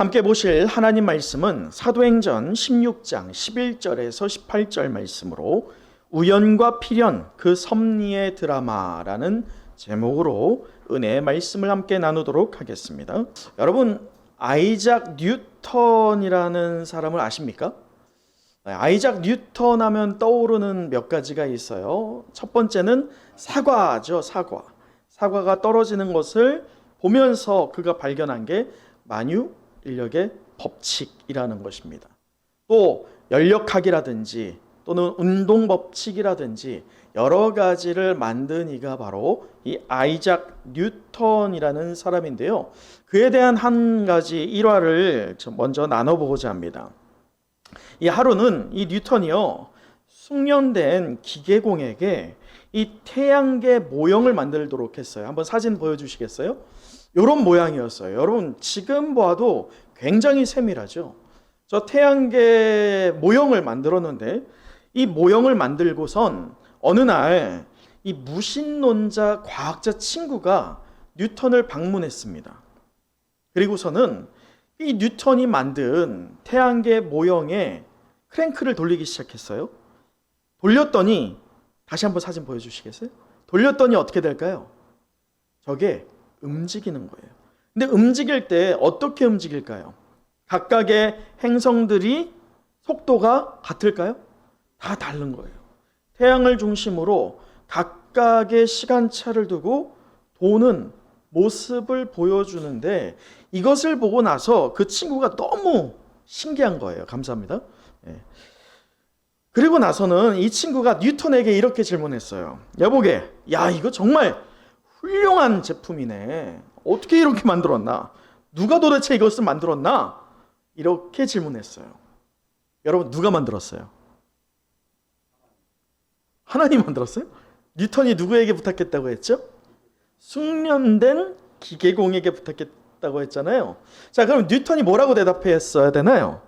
함께 보실 하나님 말씀은 사도행전 16장 11절에서 18절 말씀으로 우연과 필연 그 섭리의 드라마라는 제목으로 은혜의 말씀을 함께 나누도록 하겠습니다. 여러분, 아이작 뉴턴이라는 사람을 아십니까? 아이작 뉴턴 하면 떠오르는 몇 가지가 있어요. 첫 번째는 사과죠. 사과가 떨어지는 것을 보면서 그가 발견한 게 만유인력의 법칙이라는 것입니다. 또 연력학이라든지 또는 운동법칙이라든지 여러 가지를 만든 이가 바로 이 아이작 뉴턴이라는 사람인데요. 그에 대한 한 가지 일화를 먼저 나눠보고자 합니다. 이 하루는 이 뉴턴이요, 숙련된 기계공에게 이 태양계 모형을 만들도록 했어요. 한번 사진 보여주시겠어요? 이런 모양이었어요. 여러분, 지금 봐도 굉장히 세밀하죠. 저 태양계 모형을 만들었는데 이 모형을 만들고선 어느 날 이 무신론자 과학자 친구가 뉴턴을 방문했습니다. 그리고서는 이 뉴턴이 만든 태양계 모형에 크랭크를 돌리기 시작했어요. 돌렸더니, 다시 한번 사진 보여주시겠어요? 돌렸더니 어떻게 될까요? 저게 움직이는 거예요. 근데 움직일 때 어떻게 움직일까요? 각각의 행성들이 속도가 같을까요? 다 다른 거예요. 태양을 중심으로 각각의 시간차를 두고 도는 모습을 보여주는데, 이것을 보고 나서 그 친구가 너무 신기한 거예요. 감사합니다. 그리고 나서는 이 친구가 뉴턴에게 이렇게 질문했어요. 여보게, 야, 이거 정말 훌륭한 제품이네. 어떻게 이렇게 만들었나? 누가 도대체 이것을 만들었나? 이렇게 질문했어요. 여러분, 누가 만들었어요? 하나님 만들었어요? 뉴턴이 누구에게 부탁했다고 했죠? 숙련된 기계공에게 부탁했다고 했잖아요. 자, 그럼 뉴턴이 뭐라고 대답했어야 되나요?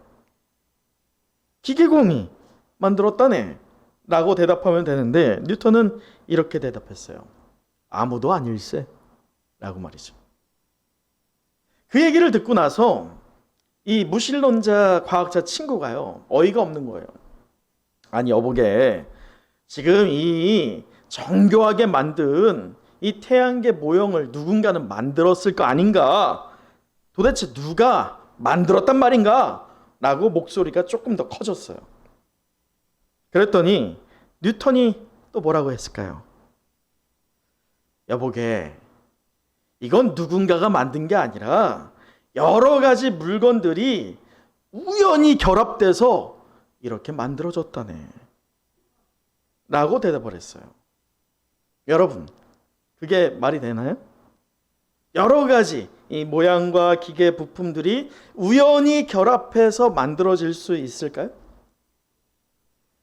기계공이 만들었다네 라고 대답하면 되는데, 뉴턴은 이렇게 대답했어요. 아무도 아닐세 라고 말이죠. 그 얘기를 듣고 나서 이 무신론자 과학자 친구가요, 어이가 없는 거예요. 아니, 여보게, 지금 이 정교하게 만든 이 태양계 모형을 누군가는 만들었을 거 아닌가? 도대체 누가 만들었단 말인가? 라고 목소리가 조금 더 커졌어요. 그랬더니 뉴턴이 또 뭐라고 했을까요? 여보게, 이건 누군가가 만든 게 아니라 여러 가지 물건들이 우연히 결합돼서 이렇게 만들어졌다네 라고 대답을 했어요. 여러분, 그게 말이 되나요? 여러 가지 이 모양과 기계 부품들이 우연히 결합해서 만들어질 수 있을까요?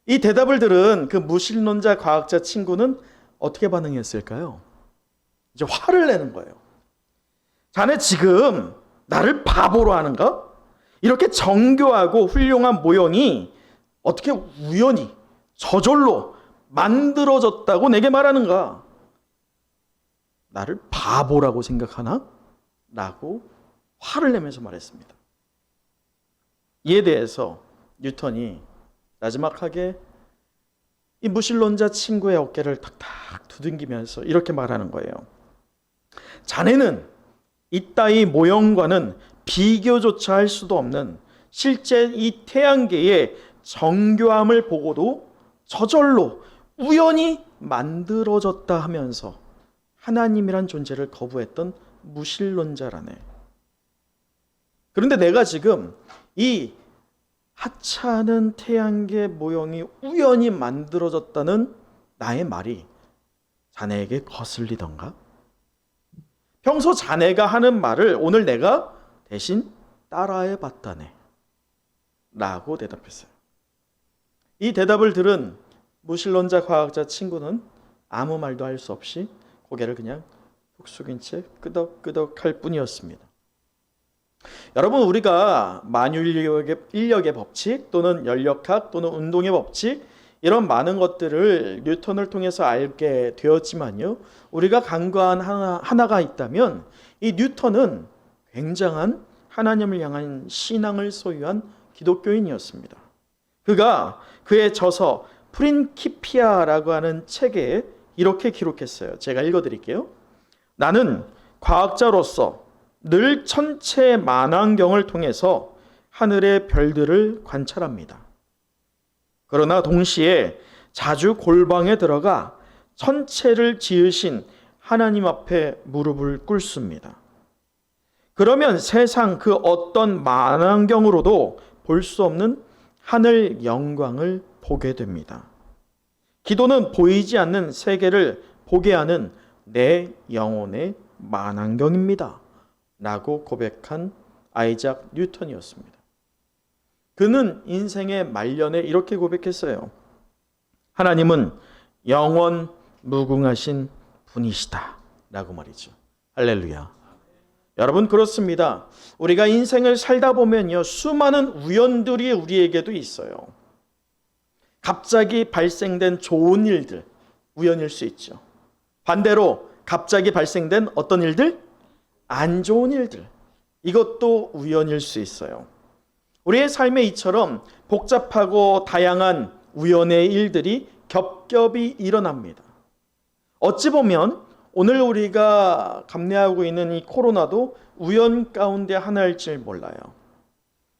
이 대답을 들은 그 무신론자 과학자 친구는 어떻게 반응했을까요? 이제 화를 내는 거예요. 자네 지금 나를 바보로 하는가? 이렇게 정교하고 훌륭한 모형이 어떻게 우연히 저절로 만들어졌다고 내게 말하는가? 나를 바보라고 생각하나? 라고 화를 내면서 말했습니다. 이에 대해서 뉴턴이 나지막하게 이 무신론자 친구의 어깨를 탁탁 두들기면서 이렇게 말하는 거예요. 자네는 이따위 모형과는 비교조차 할 수도 없는 실제 이 태양계의 정교함을 보고도 저절로 우연히 만들어졌다 하면서 하나님이란 존재를 거부했던 무신론자라네. 그런데 내가 지금 이 하찮은 태양계 모형이 우연히 만들어졌다는 나의 말이 자네에게 거슬리던가? 평소 자네가 하는 말을 오늘 내가 대신 따라해 봤다네 라고 대답했어요. 이 대답을 들은 무신론자 과학자 친구는 아무 말도 할 수 없이 고개를 그냥 푹 숙인 채 끄덕끄덕 할 뿐이었습니다. 여러분, 우리가 만유인력의 법칙 또는 연력학 또는 운동의 법칙, 이런 많은 것들을 뉴턴을 통해서 알게 되었지만요, 우리가 간과한 하나가 있다면 이 뉴턴은 굉장한 하나님을 향한 신앙을 소유한 기독교인이었습니다. 그가 그의 저서 프린키피아라고 하는 책에 이렇게 기록했어요. 제가 읽어드릴게요. 나는 과학자로서 늘 천체 만환경을 통해서 하늘의 별들을 관찰합니다. 그러나 동시에 자주 골방에 들어가 천체를 지으신 하나님 앞에 무릎을 꿇습니다. 그러면 세상 그 어떤 만환경으로도 볼 수 없는 하늘 영광을 보게 됩니다. 기도는 보이지 않는 세계를 보게 하는 내 영혼의 만환경입니다. 라고 고백한 아이작 뉴턴이었습니다. 그는 인생의 말년에 이렇게 고백했어요. 하나님은 영원 무궁하신 분이시다. 라고 말이죠. 할렐루야. 여러분, 그렇습니다. 우리가 인생을 살다 보면요, 수많은 우연들이 우리에게도 있어요. 갑자기 발생된 좋은 일들, 우연일 수 있죠. 반대로 갑자기 발생된 어떤 일들? 안 좋은 일들, 이것도 우연일 수 있어요. 우리의 삶에 이처럼 복잡하고 다양한 우연의 일들이 겹겹이 일어납니다. 어찌 보면 오늘 우리가 감내하고 있는 이 코로나도 우연 가운데 하나일지 몰라요.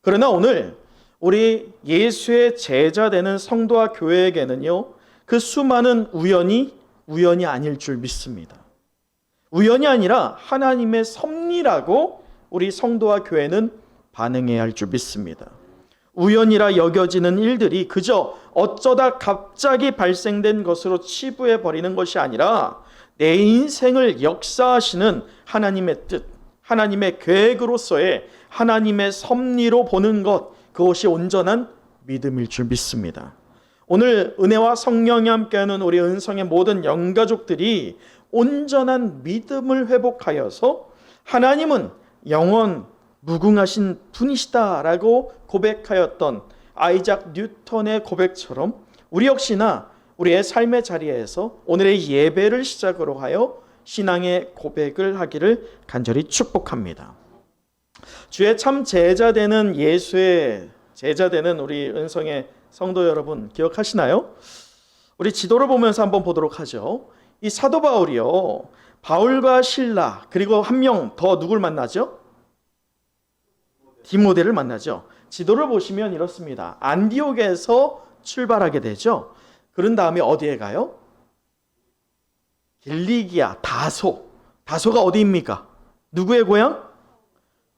그러나 오늘 우리 예수의 제자 되는 성도와 교회에게는요, 그 수많은 우연이 아닐 줄 믿습니다. 우연이 아니라 하나님의 섭리라고 우리 성도와 교회는 반응해야 할 줄 믿습니다. 우연이라 여겨지는 일들이 그저 어쩌다 갑자기 발생된 것으로 치부해 버리는 것이 아니라 내 인생을 역사하시는 하나님의 뜻, 하나님의 계획으로서의 하나님의 섭리로 보는 것, 그것이 온전한 믿음일 줄 믿습니다. 오늘 은혜와 성령이 함께하는 우리 은성의 모든 영가족들이 온전한 믿음을 회복하여서 하나님은 영원 무궁하신 분이시다라고 고백하였던 아이작 뉴턴의 고백처럼 우리 역시나 우리의 삶의 자리에서 오늘의 예배를 시작으로 하여 신앙의 고백을 하기를 간절히 축복합니다. 주의 참 제자 되는 예수의 제자 되는 우리 은성의 성도 여러분 기억하시나요? 우리 지도를 보면서 한번 보도록 하죠. 이 사도 바울이요, 바울과 실라 그리고 한 명 더 누굴 만나죠? 디모데를 만나죠. 지도를 보시면 이렇습니다. 안디옥에서 출발하게 되죠. 그런 다음에 어디에 가요? 길리기아, 다소가 어디입니까? 누구의 고향?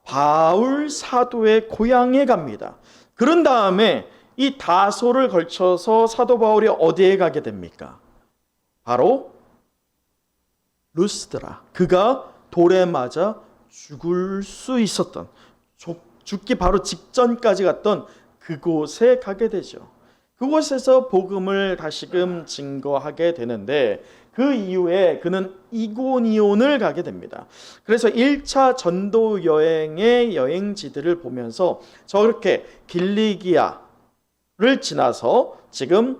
바울 사도의 고향에 갑니다. 그런 다음에 이 다소를 걸쳐서 사도 바울이 어디에 가게 됩니까? 바로 루스드라, 그가 돌에 맞아 죽을 수 있었던, 죽기 바로 직전까지 갔던 그곳에 가게 되죠. 그곳에서 복음을 다시금 증거하게 되는데 그 이후에 그는 이고니온을 가게 됩니다. 그래서 1차 전도 여행의 여행지들을 보면서 저렇게 길리기아를 지나서 지금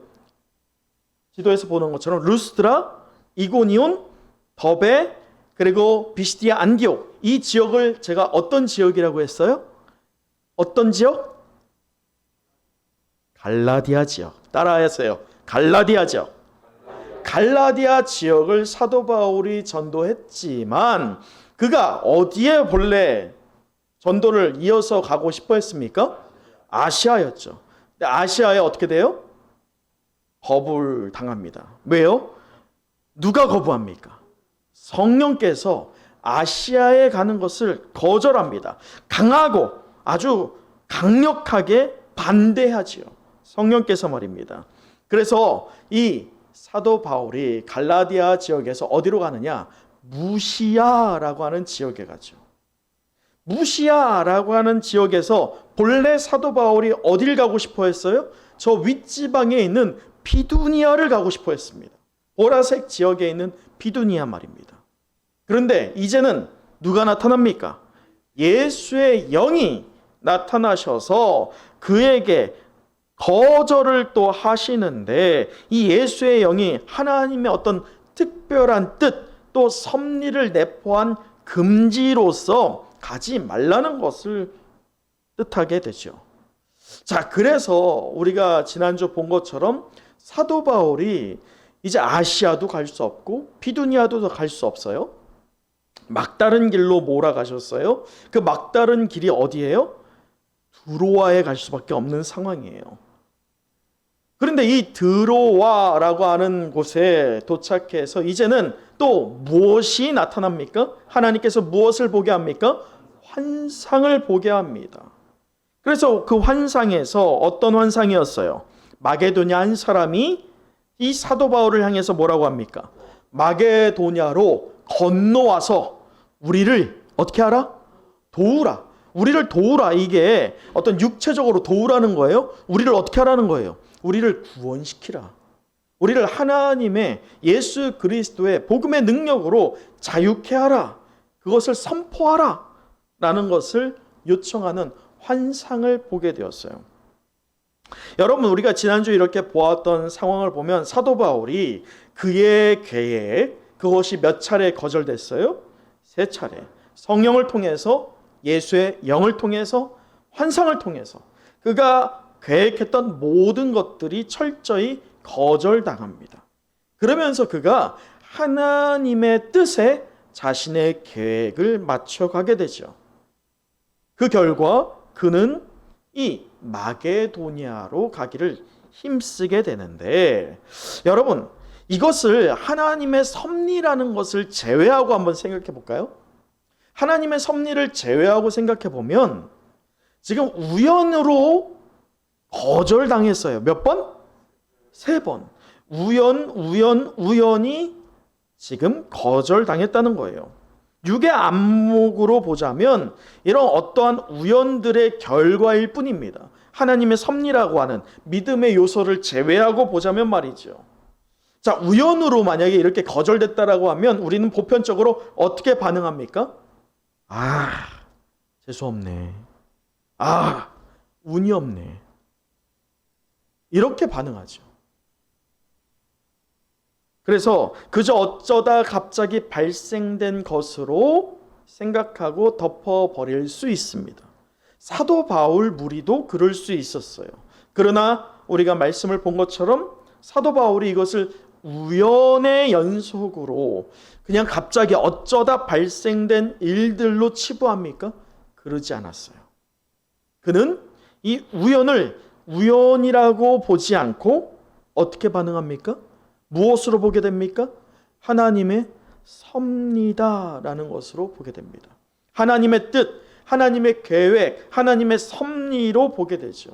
지도에서 보는 것처럼 루스드라, 이고니온, 더베, 그리고 비시디아, 안디옥, 이 지역을 제가 어떤 지역이라고 했어요? 어떤 지역? 갈라디아 지역. 따라하세요. 갈라디아 지역. 갈라디아 지역을 사도 바울이 전도했지만 그가 어디에 본래 전도를 이어서 가고 싶어 했습니까? 아시아였죠. 근데 아시아에 어떻게 돼요? 거부당합니다. 왜요? 누가 거부합니까? 성령께서 아시아에 가는 것을 거절합니다. 강하고 아주 강력하게 반대하지요. 성령께서 말입니다. 그래서 이 사도 바울이 갈라디아 지역에서 어디로 가느냐? 무시아라고 하는 지역에 가죠. 무시아라고 하는 지역에서 본래 사도 바울이 어딜 가고 싶어 했어요? 저 윗지방에 있는 비두니아를 가고 싶어 했습니다. 보라색 지역에 있는 비두니아 말입니다. 그런데 이제는 누가 나타납니까? 예수의 영이 나타나셔서 그에게 거절을 또 하시는데 이 예수의 영이 하나님의 어떤 특별한 뜻 또 섭리를 내포한 금지로서 가지 말라는 것을 뜻하게 되죠. 자, 그래서 우리가 지난주 본 것처럼 사도 바울이 이제 아시아도 갈 수 없고 비두니아도 갈 수 없어요. 막다른 길로 몰아가셨어요. 그 막다른 길이 어디예요? 드로아에 갈 수밖에 없는 상황이에요. 그런데 이 드로아라고 하는 곳에 도착해서 이제는 또 무엇이 나타납니까? 하나님께서 무엇을 보게 합니까? 환상을 보게 합니다. 그래서 그 환상에서 어떤 환상이었어요? 마게도냐 한 사람이 이 사도 바울을 향해서 뭐라고 합니까? 마게도냐로 건너와서 우리를 어떻게 하라? 도우라. 우리를 도우라. 이게 어떤 육체적으로 도우라는 거예요? 우리를 어떻게 하라는 거예요? 우리를 구원시키라. 우리를 하나님의 예수 그리스도의 복음의 능력으로 자유케 하라. 그것을 선포하라. 라는 것을 요청하는 환상을 보게 되었어요. 여러분, 우리가 지난주 이렇게 보았던 상황을 보면 사도 바울이 그의 계획, 그것이 몇 차례 거절됐어요? 3차례. 성령을 통해서, 예수의 영을 통해서, 환상을 통해서 그가 계획했던 모든 것들이 철저히 거절당합니다. 그러면서 그가 하나님의 뜻에 자신의 계획을 맞춰가게 되죠. 그 결과 그는 이 마게도니아로 가기를 힘쓰게 되는데, 여러분, 이것을 하나님의 섭리라는 것을 제외하고 한번 생각해 볼까요? 하나님의 섭리를 제외하고 생각해 보면 지금 우연으로 거절당했어요. 몇 번? 3번. 우연히 지금 거절당했다는 거예요. 육의 안목으로 보자면 이런 어떠한 우연들의 결과일 뿐입니다. 하나님의 섭리라고 하는 믿음의 요소를 제외하고 보자면 말이죠. 자, 우연으로 만약에 이렇게 거절됐다라고 하면 우리는 보편적으로 어떻게 반응합니까? 재수 없네. 운이 없네. 이렇게 반응하죠. 그래서 그저 어쩌다 갑자기 발생된 것으로 생각하고 덮어버릴 수 있습니다. 사도 바울 무리도 그럴 수 있었어요. 그러나 우리가 말씀을 본 것처럼 사도 바울이 이것을 우연의 연속으로 그냥 갑자기 어쩌다 발생된 일들로 치부합니까? 그러지 않았어요. 그는 이 우연을 우연이라고 보지 않고 어떻게 반응합니까? 무엇으로 보게 됩니까? 하나님의 섭리다라는 것으로 보게 됩니다. 하나님의 뜻, 하나님의 계획, 하나님의 섭리로 보게 되죠.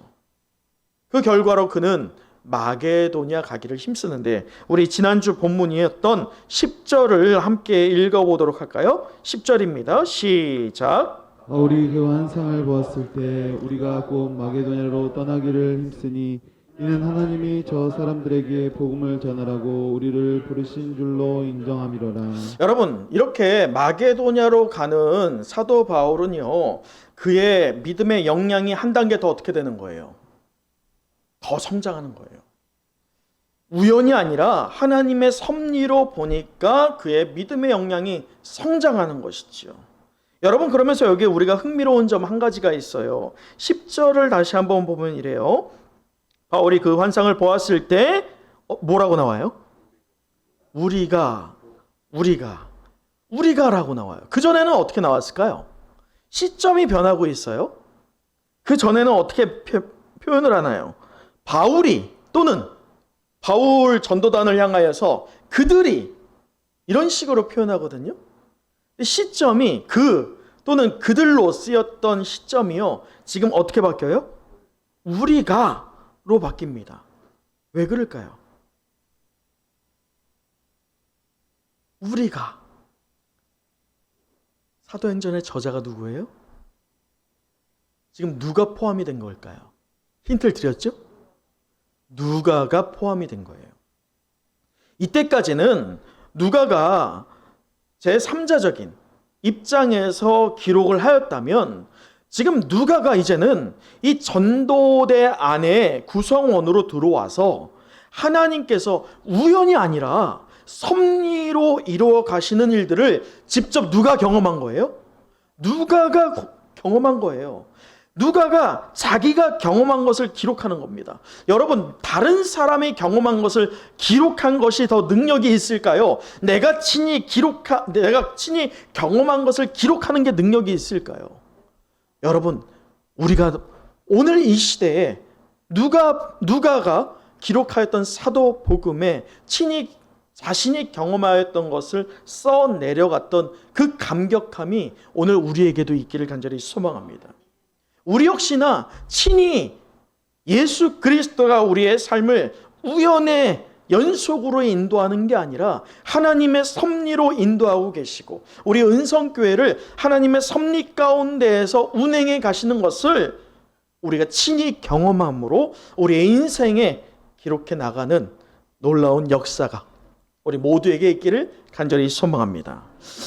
그 결과로 그는 마게도냐 가기를 힘쓰는데, 우리 지난주 본문이었던 10절을 함께 읽어보도록 할까요? 10절입니다. 시작. 바울이 그 환상을 보았을 때 우리가 곧 마게도냐로 떠나기를 힘쓰니 이는 하나님이 저 사람들에게 복음을 전하라고 우리를 부르신 줄로 인정함이로라. 여러분, 이렇게 마게도냐로 가는 사도 바울은요, 그의 믿음의 역량이 한 단계 더 어떻게 되는 거예요? 더 성장하는 거예요. 우연이 아니라 하나님의 섭리로 보니까 그의 믿음의 역량이 성장하는 것이죠. 여러분, 그러면서 여기 우리가 흥미로운 점 한 가지가 있어요. 10절을 다시 한번 보면 이래요. 바울이 그 환상을 보았을 때 뭐라고 나와요? 우리가라고 나와요. 그전에는 어떻게 나왔을까요? 시점이 변하고 있어요. 그 전에는 어떻게 표현을 하나요? 바울이 또는 바울 전도단을 향하여서 그들이 이런 식으로 표현하거든요. 시점이 그 또는 그들로 쓰였던 시점이요, 지금 어떻게 바뀌어요? 우리가로 바뀝니다. 왜 그럴까요? 우리가, 사도행전의 저자가 누구예요? 지금 누가 포함이 된 걸까요? 힌트를 드렸죠? 누가가 포함이 된 거예요. 이때까지는 누가가 제3자적인 입장에서 기록을 하였다면, 지금 누가가 이제는 이 전도대 안에 구성원으로 들어와서 하나님께서 우연이 아니라 섭리로 이루어 가시는 일들을 직접 누가 경험한 거예요? 누가가 경험한 거예요. 누가가 자기가 경험한 것을 기록하는 겁니다. 여러분, 다른 사람이 경험한 것을 기록한 것이 더 능력이 있을까요? 내가 친히 경험한 것을 기록하는 게 능력이 있을까요? 여러분, 우리가 오늘 이 시대에 누가가 기록하였던 사도복음에 자신이 경험하였던 것을 써 내려갔던 그 감격함이 오늘 우리에게도 있기를 간절히 소망합니다. 우리 역시나 친히 예수 그리스도가 우리의 삶을 우연의 연속으로 인도하는 게 아니라 하나님의 섭리로 인도하고 계시고 우리 은성교회를 하나님의 섭리 가운데에서 운행해 가시는 것을 우리가 친히 경험함으로 우리의 인생에 기록해 나가는 놀라운 역사가 우리 모두에게 있기를 간절히 소망합니다.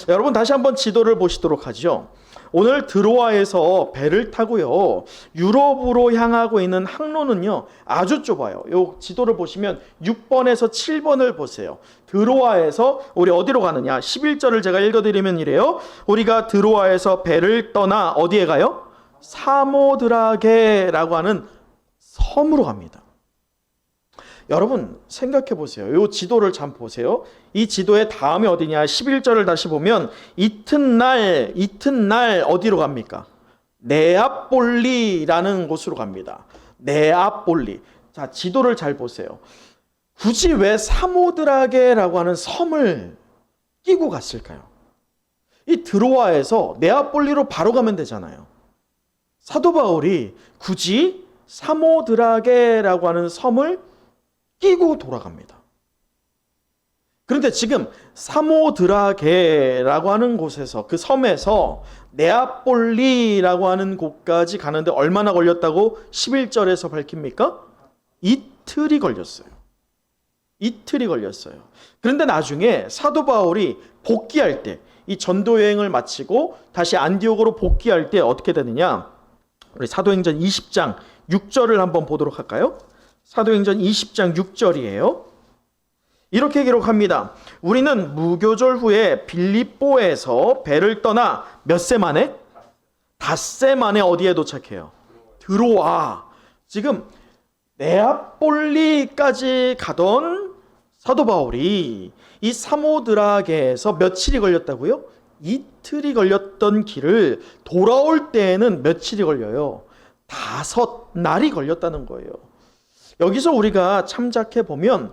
여러분, 다시 한번 지도를 보시도록 하죠. 오늘 드로아에서 배를 타고요, 유럽으로 향하고 있는 항로는요 아주 좁아요. 요 지도를 보시면 6번에서 7번을 보세요. 드로아에서 우리 어디로 가느냐, 11절을 제가 읽어드리면 이래요. 우리가 드로아에서 배를 떠나 어디에 가요? 사모드라게라고 하는 섬으로 갑니다. 여러분, 생각해 보세요. 이 지도를 참 보세요. 이 지도의 다음에 어디냐, 11절을 다시 보면 이튿날 어디로 갑니까? 네아폴리라는 곳으로 갑니다. 네아폴리. 자, 지도를 잘 보세요. 굳이 왜 사모드라게라고 하는 섬을 끼고 갔을까요? 이 드로아에서 네아폴리로 바로 가면 되잖아요. 사도 바울이 굳이 사모드라게라고 하는 섬을 끼고 돌아갑니다. 그런데 지금 사모드라게라고 하는 곳에서, 그 섬에서 네아폴리라고 하는 곳까지 가는데 얼마나 걸렸다고 11절에서 밝힙니까? 이틀이 걸렸어요. 이틀이 걸렸어요. 그런데 나중에 사도 바울이 복귀할 때, 이 전도 여행을 마치고 다시 안디옥으로 복귀할 때 어떻게 되느냐? 우리 사도행전 20장 6절을 한번 보도록 할까요? 사도행전 20장 6절이에요. 이렇게 기록합니다. 우리는 무교절 후에 빌립보에서 배를 떠나 몇 세 만에? 닷새 만에 어디에 도착해요? 드로아. 지금 네아폴리까지 가던 사도 바울이 이 사모드라게에서 며칠이 걸렸다고요? 이틀이 걸렸던 길을 돌아올 때에는 며칠이 걸려요? 5날이 걸렸다는 거예요. 여기서 우리가 참작해 보면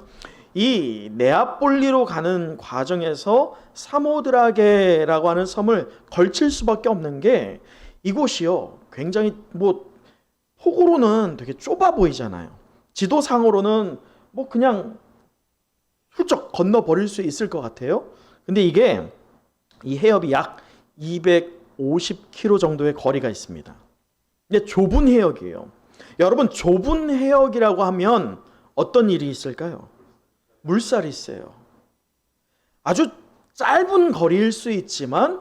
이 네아폴리로 가는 과정에서 사모드라게라고 하는 섬을 걸칠 수밖에 없는 게, 이곳이요 굉장히 폭으로는 되게 좁아 보이잖아요. 지도상으로는 그냥 훌쩍 건너 버릴 수 있을 것 같아요. 근데 이게 이 해협이 약 250km 정도의 거리가 있습니다. 이게 좁은 해역이에요. 여러분, 좁은 해역이라고 하면 어떤 일이 있을까요? 물살이 있어요. 아주 짧은 거리일 수 있지만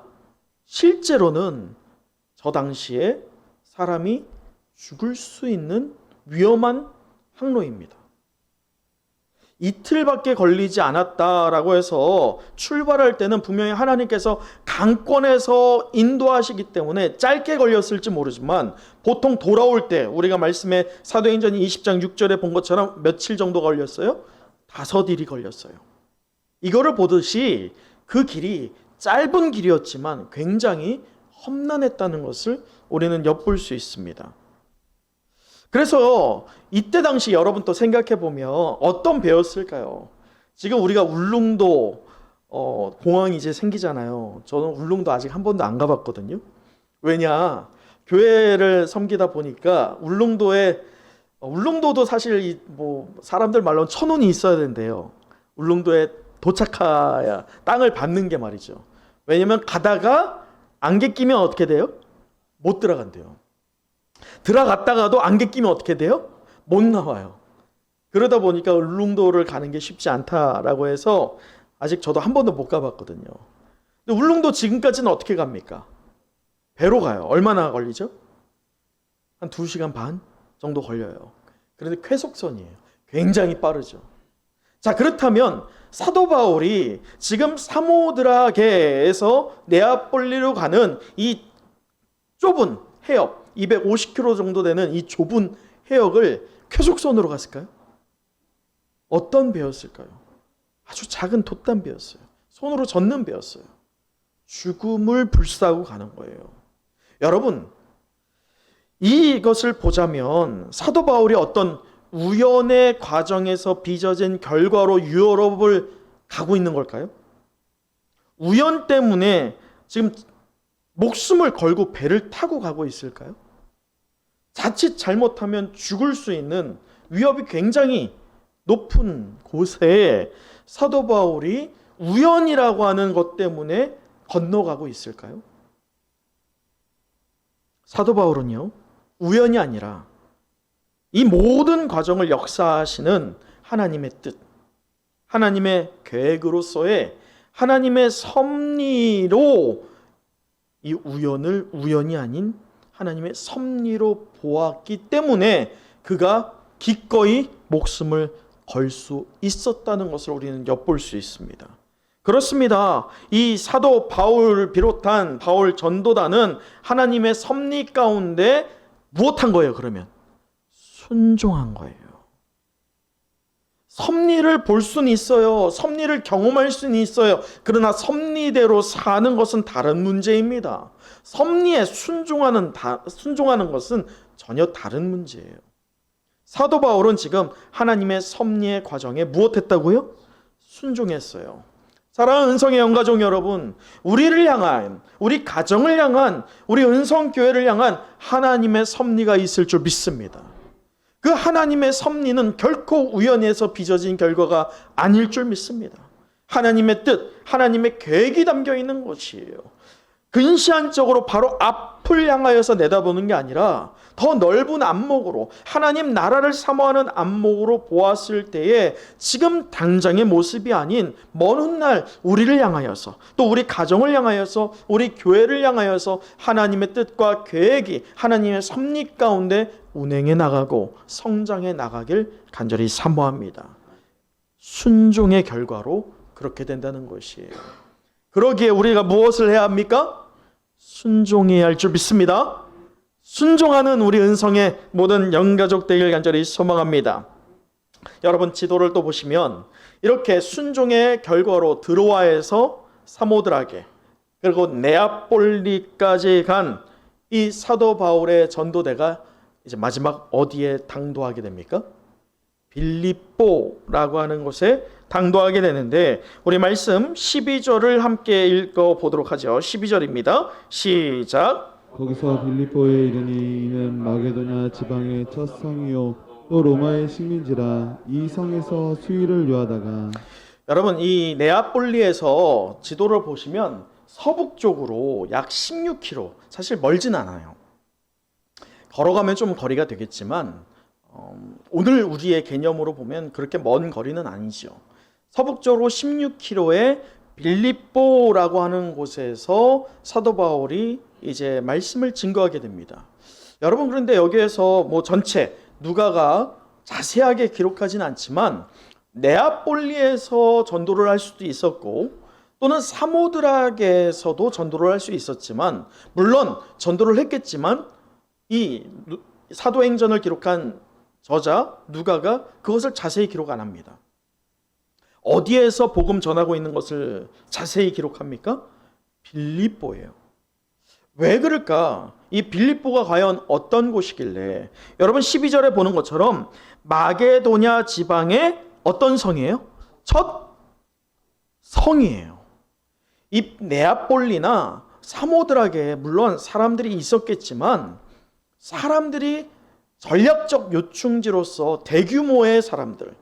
실제로는 저 당시에 사람이 죽을 수 있는 위험한 항로입니다. 이틀밖에 걸리지 않았다라고 해서 출발할 때는 분명히 하나님께서 강권에서 인도하시기 때문에 짧게 걸렸을지 모르지만 보통 돌아올 때 우리가 말씀에 사도행전 20장 6절에 본 것처럼 며칠 정도 걸렸어요? 5일이 걸렸어요. 이거를 보듯이 그 길이 짧은 길이었지만 굉장히 험난했다는 것을 우리는 엿볼 수 있습니다. 그래서 이때 당시 여러분 또 생각해 보면 어떤 배였을까요? 지금 우리가 울릉도 공항이 이제 생기잖아요. 저는 울릉도 아직 한 번도 안 가봤거든요. 왜냐, 교회를 섬기다 보니까 울릉도도 사실 사람들 말로는 천운이 있어야 된대요. 울릉도에 도착해야 땅을 밟는 게 말이죠. 왜냐면 가다가 안개 끼면 어떻게 돼요? 못 들어간대요. 들어갔다가도 안개 끼면 어떻게 돼요? 못 나와요. 그러다 보니까 울릉도를 가는 게 쉽지 않다라고 해서 아직 저도 한 번도 못 가봤거든요. 근데 울릉도 지금까지는 어떻게 갑니까? 배로 가요. 얼마나 걸리죠? 한 2시간 반 정도 걸려요. 그런데 쾌속선이에요. 굉장히 빠르죠. 자, 그렇다면 사도 바울이 지금 사모드라게에서 네아폴리로 가는 이 좁은 해역 250km 정도 되는 이 좁은 해역을 쾌속선으로 갔을까요? 어떤 배였을까요? 아주 작은 돛담배였어요. 손으로 젓는 배였어요. 죽음을 불사하고 가는 거예요. 여러분, 이것을 보자면 사도 바울이 어떤 우연의 과정에서 빚어진 결과로 유럽을 가고 있는 걸까요? 우연 때문에 지금 목숨을 걸고 배를 타고 가고 있을까요? 자칫 잘못하면 죽을 수 있는 위협이 굉장히 높은 곳에 사도 바울이 우연이라고 하는 것 때문에 건너가고 있을까요? 사도 바울은요, 우연이 아니라 이 모든 과정을 역사하시는 하나님의 뜻, 하나님의 계획으로서의 하나님의 섭리로 이 우연을 우연이 아닌 하나님의 섭리로 보았기 때문에 그가 기꺼이 목숨을 걸 수 있었다는 것을 우리는 엿볼 수 있습니다. 그렇습니다. 이 사도 바울을 비롯한 바울 전도단은 하나님의 섭리 가운데 무엇한 거예요? 그러면 순종한 거예요. 섭리를 볼 수는 있어요. 섭리를 경험할 수는 있어요. 그러나 섭리대로 사는 것은 다른 문제입니다. 섭리에 순종하는 것은 전혀 다른 문제예요. 사도 바울은 지금 하나님의 섭리의 과정에 무엇했다고요? 순종했어요. 사랑하는 은성의 영가족 여러분, 우리를 향한, 우리 가정을 향한, 우리 은성교회를 향한 하나님의 섭리가 있을 줄 믿습니다. 그 하나님의 섭리는 결코 우연에서 빚어진 결과가 아닐 줄 믿습니다. 하나님의 뜻, 하나님의 계획이 담겨 있는 것이에요. 근시안적으로 바로 앞을 향하여서 내다보는 게 아니라 더 넓은 안목으로, 하나님 나라를 사모하는 안목으로 보았을 때에 지금 당장의 모습이 아닌 먼 훗날 우리를 향하여서, 또 우리 가정을 향하여서, 우리 교회를 향하여서 하나님의 뜻과 계획이 하나님의 섭리 가운데 운행해 나가고 성장해 나가길 간절히 사모합니다. 순종의 결과로 그렇게 된다는 것이에요. 그러기에 우리가 무엇을 해야 합니까? 순종해야 할 줄 믿습니다. 순종하는 우리 은성의 모든 영가족 되길 간절히 소망합니다. 여러분, 지도를 또 보시면 이렇게 순종의 결과로 드로아에서 사모드라게, 그리고 네아폴리까지 간 이 사도 바울의 전도대가 이제 마지막 어디에 당도하게 됩니까? 빌립보라고 하는 곳에 당도하게 되는데, 우리 말씀 12절을 함께 읽어보도록 하죠. 12절입니다. 시작. 거기서 빌립보에 이르니 이는 마게도냐 지방의 첫 성이요 또 로마의 식민지라. 이 성에서 수위를 요하다가, 여러분, 이 네아폴리에서 지도를 보시면 서북쪽으로 약 16km, 사실 멀진 않아요. 걸어가면 좀 거리가 되겠지만 오늘 우리의 개념으로 보면 그렇게 먼 거리는 아니죠. 서북쪽으로 16km의 빌립보라고 하는 곳에서 사도 바울이 이제 말씀을 증거하게 됩니다. 여러분, 그런데 여기에서 뭐 전체 누가가 자세하게 기록하진 않지만 네아폴리에서 전도를 할 수도 있었고 또는 사모드락에서도 전도를 할 수 있었지만, 물론 전도를 했겠지만 이 사도행전을 기록한 저자 누가가 그것을 자세히 기록 안 합니다. 어디에서 복음 전하고 있는 것을 자세히 기록합니까? 빌립보예요. 왜 그럴까? 이 빌립보가 과연 어떤 곳이길래? 여러분, 12절에 보는 것처럼 마게도냐 지방의 어떤 성이에요? 첫 성이에요. 이 네아폴리나 사모드락에 물론 사람들이 있었겠지만 사람들이 전략적 요충지로서 대규모의 사람들,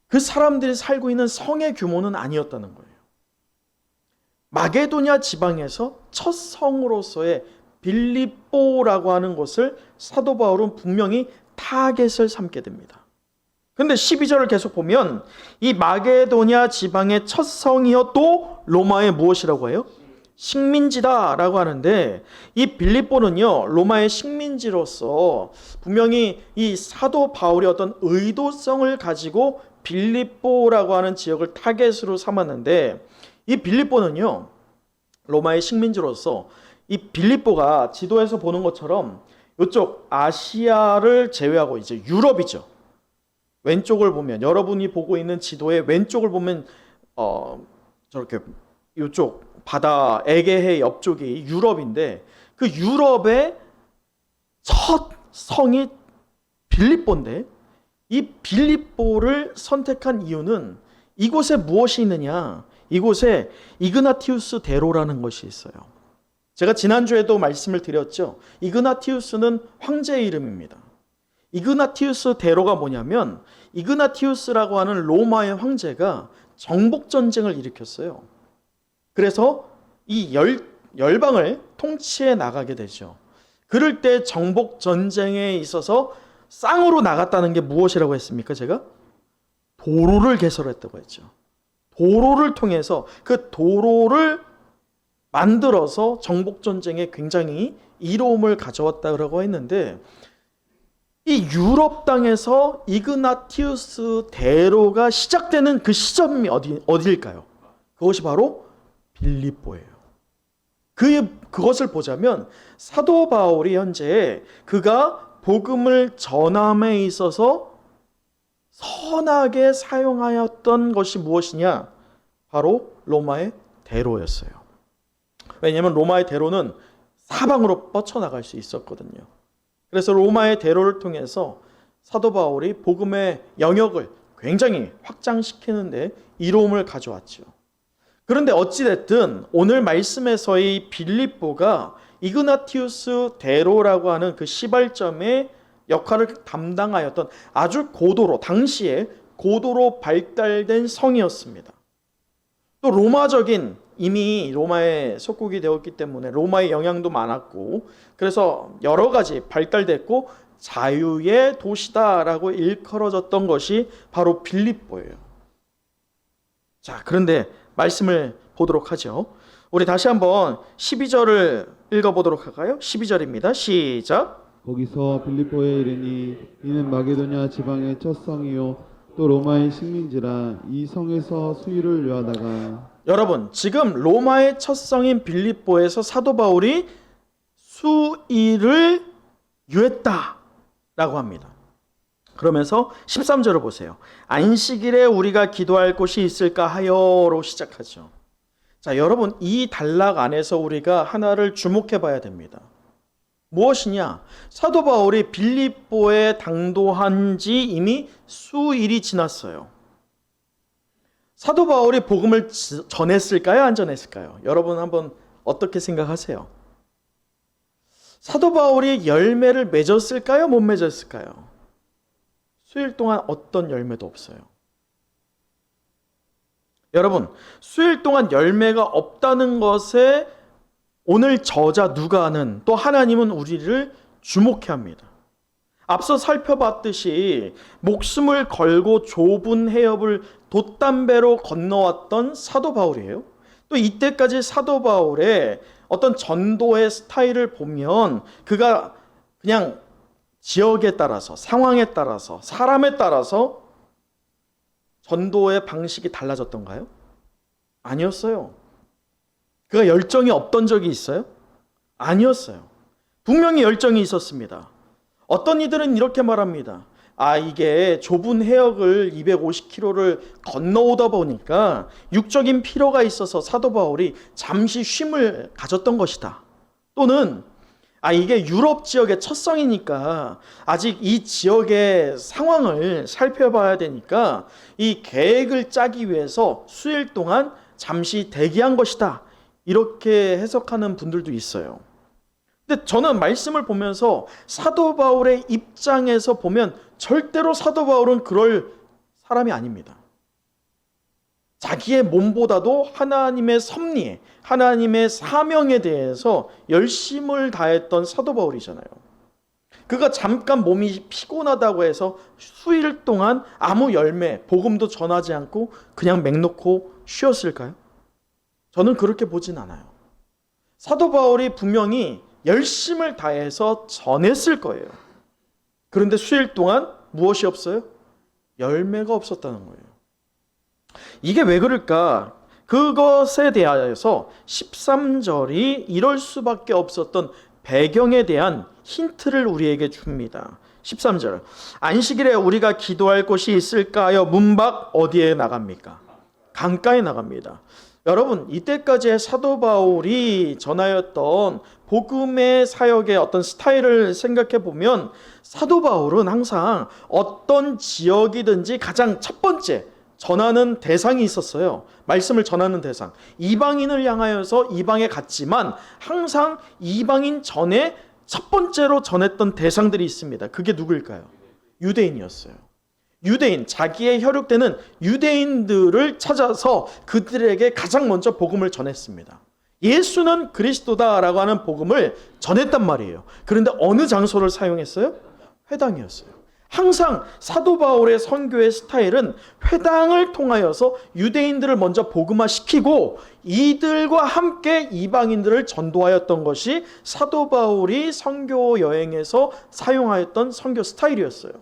그 사람들이 살고 있는 성의 규모는 아니었다는 거예요. 마게도냐 지방에서 첫 성으로서의 빌립보라고 하는 곳을 사도 바울은 분명히 타겟을 삼게 됩니다. 그런데 12절을 계속 보면 이 마게도냐 지방의 첫 성이요 또 로마의 무엇이라고 해요? 식민지다라고 하는데, 이 빌립보는요 로마의 식민지로서 분명히 이 사도 바울이 어떤 의도성을 가지고 빌립보라고 하는 지역을 타겟으로 삼았는데, 이 빌립보는요 로마의 식민지로서 이 빌립보가 지도에서 보는 것처럼 이쪽 아시아를 제외하고 이제 유럽이죠. 왼쪽을 보면, 여러분이 보고 있는 지도의 왼쪽을 보면 저렇게 이쪽 바다 에게해 옆쪽이 유럽인데, 그 유럽의 첫 성이 빌립보인데, 이 빌립보를 선택한 이유는 이곳에 무엇이 있느냐? 이곳에 이그나티우스 대로라는 것이 있어요. 제가 지난주에도 말씀을 드렸죠. 이그나티우스는 황제의 이름입니다. 이그나티우스 대로가 뭐냐면, 이그나티우스라고 하는 로마의 황제가 정복 전쟁을 일으켰어요. 그래서 이 열방을 통치해 나가게 되죠. 그럴 때 정복 전쟁에 있어서 쌍으로 나갔다는 게 무엇이라고 했습니까? 제가 도로를 개설했다고 했죠. 도로를 통해서 그 도로를 만들어서 정복 전쟁에 굉장히 이로움을 가져왔다고 했는데, 이 유럽 땅에서 이그나티우스 대로가 시작되는 그 시점이 어디일까요? 그것이 바로 빌립보예요. 그것을 보자면 사도 바울이 현재 그가 복음을 전함에 있어서 선하게 사용하였던 것이 무엇이냐? 바로 로마의 대로였어요. 왜냐하면 로마의 대로는 사방으로 뻗쳐나갈 수 있었거든요. 그래서 로마의 대로를 통해서 사도 바울이 복음의 영역을 굉장히 확장시키는데 이로움을 가져왔죠. 그런데 어찌됐든 오늘 말씀에서의 빌립보가 이그나티우스 대로라고 하는 그 시발점의 역할을 담당하였던 아주 당시에 고도로 발달된 성이었습니다. 또 로마적인, 이미 로마에 속국이 되었기 때문에 로마의 영향도 많았고, 그래서 여러 가지 발달됐고 자유의 도시다라고 일컬어졌던 것이 바로 빌립보예요. 자, 그런데 말씀을 보도록 하죠. 우리 다시 한번 12절을 읽어보도록 할까요? 12절입니다. 시작. 거기서 빌립보에 이르니 이는 마게도냐 지방의 첫 성이요 또 로마의 식민지라 이 성에서 수의를 요하다가. 여러분, 지금 로마의 첫 성인 빌립보에서 사도 바울이 수의를 유했다라고 합니다. 그러면서 13절을 보세요. 안식일에 우리가 기도할 곳이 있을까 하여로 시작하죠. 자, 여러분, 이 단락 안에서 우리가 하나를 주목해 봐야 됩니다. 무엇이냐? 사도 바울이 빌립보에 당도한 지 이미 수일이 지났어요. 사도 바울이 복음을 전했을까요? 안 전했을까요? 여러분 한번 어떻게 생각하세요? 사도 바울이 열매를 맺었을까요? 못 맺었을까요? 수일 동안 어떤 열매도 없어요. 여러분, 수일 동안 열매가 없다는 것에 오늘 저자 누가는, 또 하나님은 우리를 주목해 합니다. 앞서 살펴봤듯이 목숨을 걸고 좁은 해협을 돛담배로 건너왔던 사도 바울이에요. 또 이때까지 사도 바울의 어떤 전도의 스타일을 보면 그가 그냥 지역에 따라서, 상황에 따라서, 사람에 따라서 전도의 방식이 달라졌던가요? 아니었어요. 그가 열정이 없던 적이 있어요? 아니었어요. 분명히 열정이 있었습니다. 어떤 이들은 이렇게 말합니다. 이게 좁은 해역을 250km를 건너오다 보니까 육적인 피로가 있어서 사도 바울이 잠시 쉼을 가졌던 것이다. 또는 이게 유럽 지역의 첫 성이니까 아직 이 지역의 상황을 살펴봐야 되니까 이 계획을 짜기 위해서 수일 동안 잠시 대기한 것이다. 이렇게 해석하는 분들도 있어요. 근데 저는 말씀을 보면서 사도 바울의 입장에서 보면 절대로 사도 바울은 그럴 사람이 아닙니다. 자기의 몸보다도 하나님의 섭리에, 하나님의 사명에 대해서 열심을 다했던 사도 바울이잖아요. 그가 잠깐 몸이 피곤하다고 해서 수일 동안 아무 열매, 복음도 전하지 않고 그냥 맹놓고 쉬었을까요? 저는 그렇게 보진 않아요. 사도 바울이 분명히 열심을 다해서 전했을 거예요. 그런데 수일 동안 무엇이 없어요? 열매가 없었다는 거예요. 이게 왜 그럴까? 그것에 대하여서 13절이 이럴 수밖에 없었던 배경에 대한 힌트를 우리에게 줍니다. 13절, 안식일에 우리가 기도할 곳이 있을까요? 문밖 어디에 나갑니까? 강가에 나갑니다. 여러분, 이때까지의 사도 바울이 전하였던 복음의 사역의 어떤 스타일을 생각해 보면 사도 바울은 항상 어떤 지역이든지 가장 첫 번째 전하는 대상이 있었어요. 말씀을 전하는 대상. 이방인을 향하여서 이방에 갔지만 항상 이방인 전에 첫 번째로 전했던 대상들이 있습니다. 그게 누구일까요? 유대인이었어요. 유대인, 자기의 혈육되는 유대인들을 찾아서 그들에게 가장 먼저 복음을 전했습니다. 예수는 그리스도다라고 하는 복음을 전했단 말이에요. 그런데 어느 장소를 사용했어요? 회당이었어요. 항상 사도 바울의 선교의 스타일은 회당을 통하여서 유대인들을 먼저 복음화시키고 이들과 함께 이방인들을 전도하였던 것이 사도 바울이 선교 여행에서 사용하였던 선교 스타일이었어요.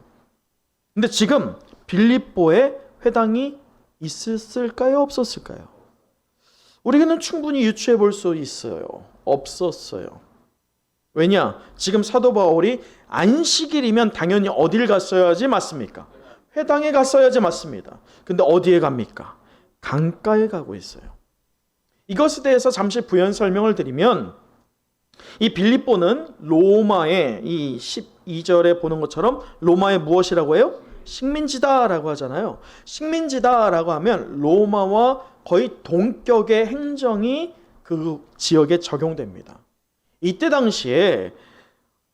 근데 지금 빌립보에 회당이 있었을까요? 없었을까요? 우리는 충분히 유추해 볼 수 있어요. 없었어요. 왜냐? 지금 사도 바울이 안식일이면 당연히 어딜 갔어야지 맞습니까? 회당에 갔어야지 맞습니다. 근데 어디에 갑니까? 강가에 가고 있어요. 이것에 대해서 잠시 부연 설명을 드리면 이 빌립보는 로마의 이 12절에 보는 것처럼 로마의 무엇이라고 해요? 식민지다라고 하잖아요. 식민지다라고 하면 로마와 거의 동격의 행정이 그 지역에 적용됩니다. 이때 당시에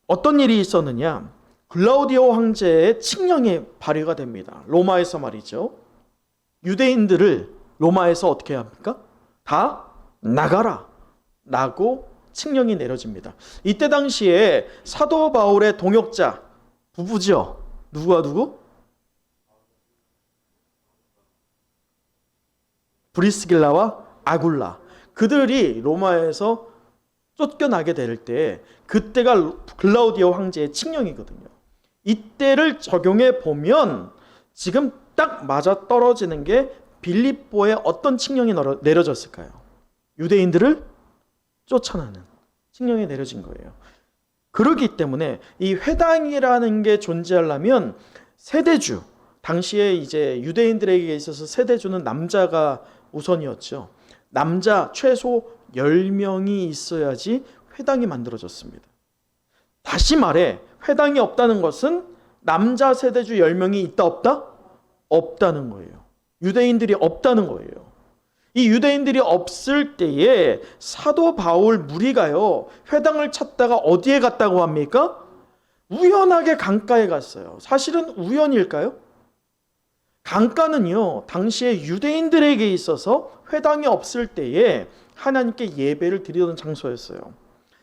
어떤 일이 있었느냐? 글라우디오 황제의 칙령이 발의가 됩니다. 로마에서 말이죠. 유대인들을 로마에서 어떻게 합니까? 다 나가라 라고 칙령이 내려집니다. 이때 당시에 사도 바울의 동역자 부부죠. 누구와 누구? 브리스길라와 아굴라. 그들이 로마에서 쫓겨나게 될 때 그때가 글라우디오 황제의 칙령이거든요. 이때를 적용해 보면 지금 딱 맞아 떨어지는 게 빌립보에 어떤 칙령이 내려졌을까요? 유대인들을 쫓아내는 칙령이 내려진 거예요. 그렇기 때문에 이 회당이라는 게 존재하려면 세대주, 당시에 이제 유대인들에게 있어서 세대주는 남자가 우선이었죠. 남자 최소 10명이 있어야지 회당이 만들어졌습니다. 다시 말해 회당이 없다는 것은 남자 세대주 10명이 있다 없다? 없다는 거예요. 유대인들이 없다는 거예요. 이 유대인들이 없을 때에 사도 바울 무리가요 회당을 찾다가 어디에 갔다고 합니까? 우연하게 강가에 갔어요. 사실은 우연일까요? 강가는요 당시에 유대인들에게 있어서 회당이 없을 때에 하나님께 예배를 드리던 장소였어요.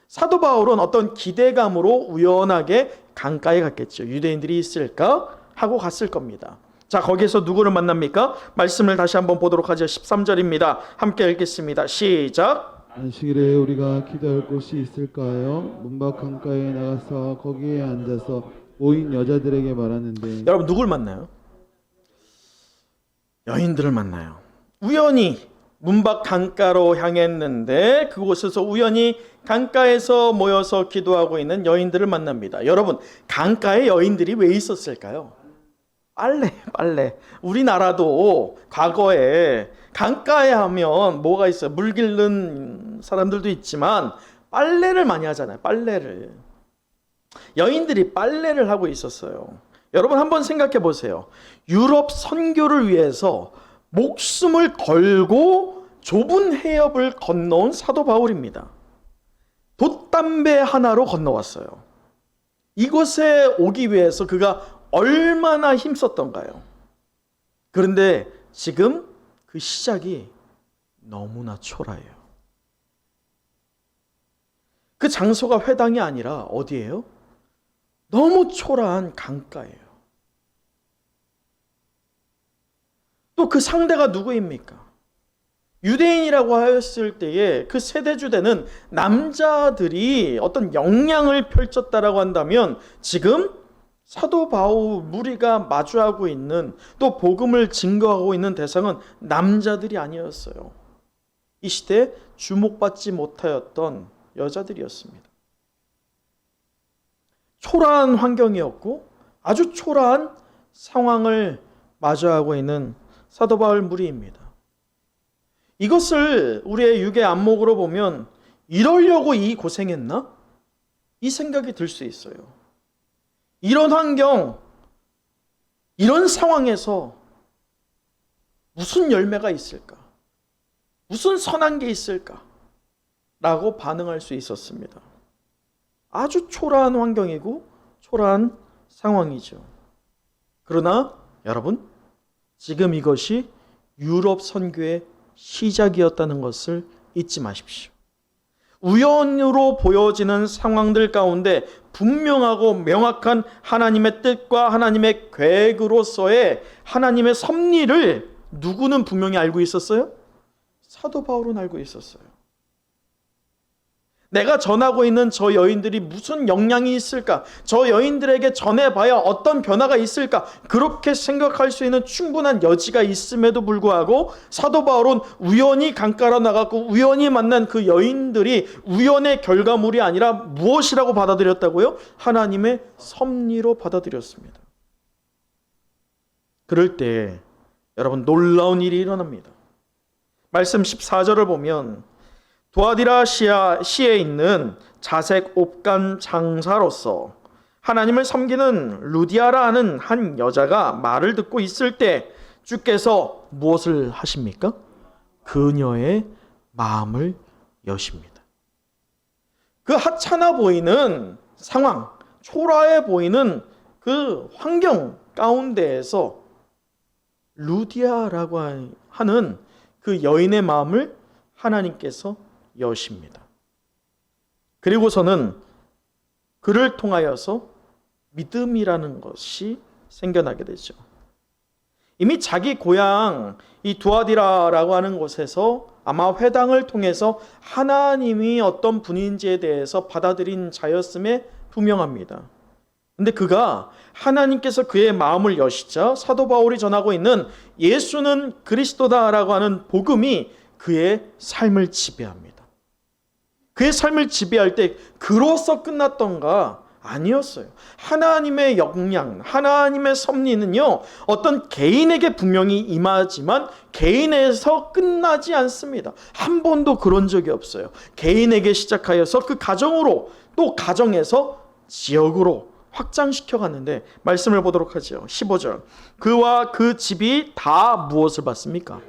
사도 바울은 어떤 기대감으로 우연하게 강가에 갔겠죠. 유대인들이 있을까 하고 갔을 겁니다. 자, 거기에서 누구를 만납니까? 말씀을 다시 한번 보도록 하죠. 13절입니다. 함께 읽겠습니다. 시작. 안식일에 우리가 기도할 곳이 있을까요? 문밖 강가에 나가서 거기에 앉아서 모인 여자들에게 말하는데. 여러분 누굴 만나요? 여인들을 만나요. 우연히 문밖 강가로 향했는데 그곳에서 우연히 강가에서 모여서 기도하고 있는 여인들을 만납니다. 여러분 강가에 여인들이 왜 있었을까요? 빨래. 우리나라도 과거에 강가에 하면 뭐가 있어요? 물 기른 사람들도 있지만 빨래를 많이 하잖아요. 빨래를. 여인들이 빨래를 하고 있었어요. 여러분 한번 생각해 보세요. 유럽 선교를 위해서 목숨을 걸고 좁은 해협을 건너온 사도 바울입니다. 돛담배 하나로 건너왔어요. 이곳에 오기 위해서 그가 얼마나 힘썼던가요? 그런데 지금 그 시작이 너무나 초라해요. 그 장소가 회당이 아니라 어디예요? 너무 초라한 강가예요. 또 그 상대가 누구입니까? 유대인이라고 하였을 때에 그 세대주대는 남자들이 어떤 역량을 펼쳤다라고 한다면 지금 사도 바울 무리가 마주하고 있는 또 복음을 증거하고 있는 대상은 남자들이 아니었어요. 이 시대에 주목받지 못하였던 여자들이었습니다. 초라한 환경이었고 아주 초라한 상황을 마주하고 있는 사도 바울 무리입니다. 이것을 우리의 육의 안목으로 보면 이러려고 이 고생했나? 이 생각이 들 수 있어요. 이런 환경, 이런 상황에서 무슨 열매가 있을까? 무슨 선한 게 있을까? 라고 반응할 수 있었습니다. 아주 초라한 환경이고 초라한 상황이죠. 그러나 여러분, 지금 이것이 유럽 선교의 시작이었다는 것을 잊지 마십시오. 우연으로 보여지는 상황들 가운데 분명하고 명확한 하나님의 뜻과 하나님의 계획으로서의 하나님의 섭리를 누구는 분명히 알고 있었어요? 사도 바울은 알고 있었어요. 내가 전하고 있는 저 여인들이 무슨 영향이 있을까? 저 여인들에게 전해봐야 어떤 변화가 있을까? 그렇게 생각할 수 있는 충분한 여지가 있음에도 불구하고 사도 바울은 우연히 강가로 나갔고 우연히 만난 그 여인들이 우연의 결과물이 아니라 무엇이라고 받아들였다고요? 하나님의 섭리로 받아들였습니다. 그럴 때 여러분 놀라운 일이 일어납니다. 말씀 14절을 보면 두아디라 시에 있는 자색 옵간 장사로서 하나님을 섬기는 루디아라 하는 한 여자가 말을 듣고 있을 때 주께서 무엇을 하십니까? 그녀의 마음을 여십니다. 그 하찮아 보이는 상황, 초라해 보이는 그 환경 가운데에서 루디아라고 하는 그 여인의 마음을 하나님께서 여십니다. 그리고서는 그를 통하여서 믿음이라는 것이 생겨나게 되죠. 이미 자기 고향 이 두아디라라고 하는 곳에서 아마 회당을 통해서 하나님이 어떤 분인지에 대해서 받아들인 자였음에 분명합니다. 근데 그가 하나님께서 그의 마음을 여시자 사도 바울이 전하고 있는 예수는 그리스도다라고 하는 복음이 그의 삶을 지배합니다. 그의 삶을 지배할 때 그로써 끝났던가? 아니었어요. 하나님의 역량, 하나님의 섭리는요, 어떤 개인에게 분명히 임하지만 개인에서 끝나지 않습니다. 한 번도 그런 적이 없어요. 개인에게 시작하여서 그 가정으로 또 가정에서 지역으로 확장시켜 갔는데 말씀을 보도록 하죠. 15절. 그와 그 집이 다 무엇을 받습니까?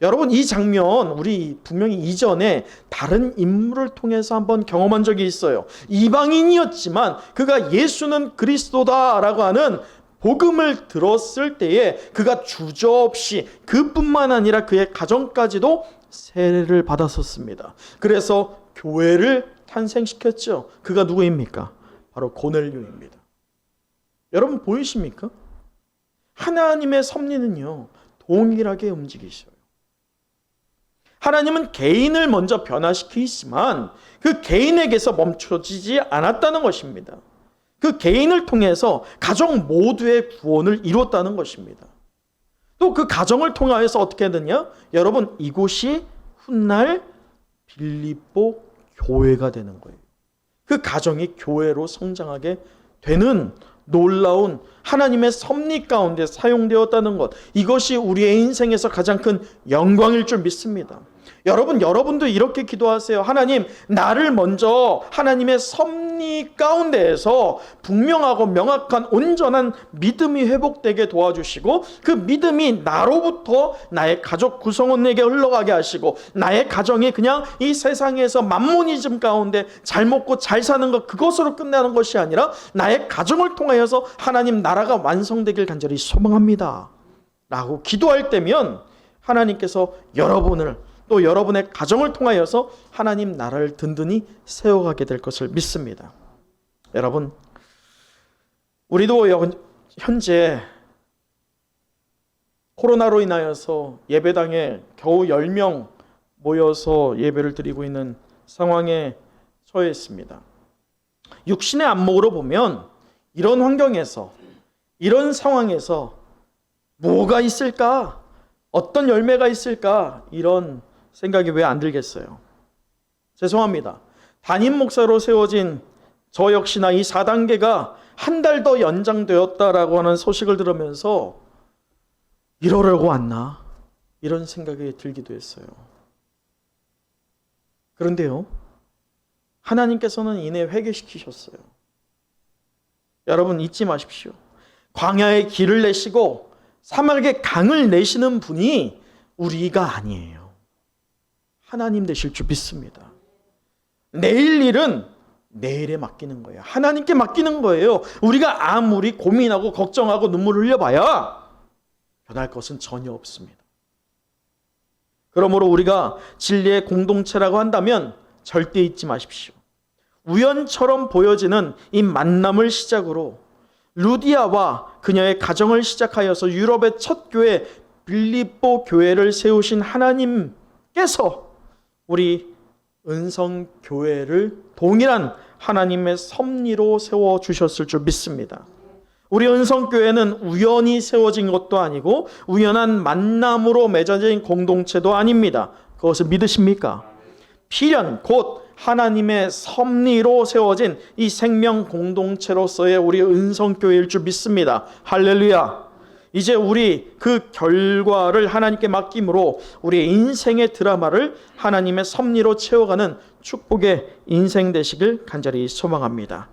여러분 이 장면 우리 분명히 이전에 다른 인물을 통해서 한번 경험한 적이 있어요. 이방인이었지만 그가 예수는 그리스도다라고 하는 복음을 들었을 때에 그가 주저없이 그뿐만 아니라 그의 가정까지도 세례를 받았었습니다. 그래서 교회를 탄생시켰죠. 그가 누구입니까? 바로 고넬료입니다. 여러분 보이십니까? 하나님의 섭리는요 동일하게 움직이셔요. 하나님은 개인을 먼저 변화시키시지만 그 개인에게서 멈춰지지 않았다는 것입니다. 그 개인을 통해서 가정 모두의 구원을 이뤘다는 것입니다. 또 그 가정을 통하여서 어떻게 했느냐? 여러분 이곳이 훗날 빌립보 교회가 되는 거예요. 그 가정이 교회로 성장하게 되는 놀라운 하나님의 섭리 가운데 사용되었다는 것, 이것이 우리의 인생에서 가장 큰 영광일 줄 믿습니다. 여러분도 이렇게 기도하세요. 하나님, 나를 먼저 하나님의 섭리 가운데에서 분명하고 명확한 온전한 믿음이 회복되게 도와주시고 그 믿음이 나로부터 나의 가족 구성원에게 흘러가게 하시고 나의 가정이 그냥 이 세상에서 만모니즘 가운데 잘 먹고 잘 사는 것 그것으로 끝나는 것이 아니라 나의 가정을 통하여서 하나님 나라가 완성되길 간절히 소망합니다 라고 기도할 때면 하나님께서 여러분을 또 여러분의 가정을 통하여서 하나님 나라를 든든히 세워가게 될 것을 믿습니다. 여러분, 우리도 현재 코로나로 인하여서 예배당에 겨우 10명 모여서 예배를 드리고 있는 상황에 처해 있습니다. 육신의 안목으로 보면 이런 환경에서 이런 상황에서 뭐가 있을까? 어떤 열매가 있을까? 이런 생각이 왜 안 들겠어요? 죄송합니다. 담임 목사로 세워진 저 역시나 이 4단계가 한 달 더 연장되었다라고 하는 소식을 들으면서 이러려고 왔나? 이런 생각이 들기도 했어요. 그런데요, 하나님께서는 이내 회개시키셨어요. 여러분 잊지 마십시오. 광야에 길을 내시고 사막에 강을 내시는 분이 우리가 아니에요. 하나님 되실 줄 믿습니다. 내일 일은 내일에 맡기는 거예요. 하나님께 맡기는 거예요. 우리가 아무리 고민하고 걱정하고 눈물을 흘려봐야 변할 것은 전혀 없습니다. 그러므로 우리가 진리의 공동체라고 한다면 절대 잊지 마십시오. 우연처럼 보여지는 이 만남을 시작으로 루디아와 그녀의 가정을 시작하여서 유럽의 첫 교회 빌립보 교회를 세우신 하나님께서 우리 은성교회를 동일한 하나님의 섭리로 세워주셨을 줄 믿습니다. 우리 은성교회는 우연히 세워진 것도 아니고 우연한 만남으로 맺어진 공동체도 아닙니다. 그것을 믿으십니까? 필연 곧 하나님의 섭리로 세워진 이 생명 공동체로서의 우리 은성교회일 줄 믿습니다. 할렐루야. 이제 우리 그 결과를 하나님께 맡김으로 우리의 인생의 드라마를 하나님의 섭리로 채워가는 축복의 인생 되시길 간절히 소망합니다.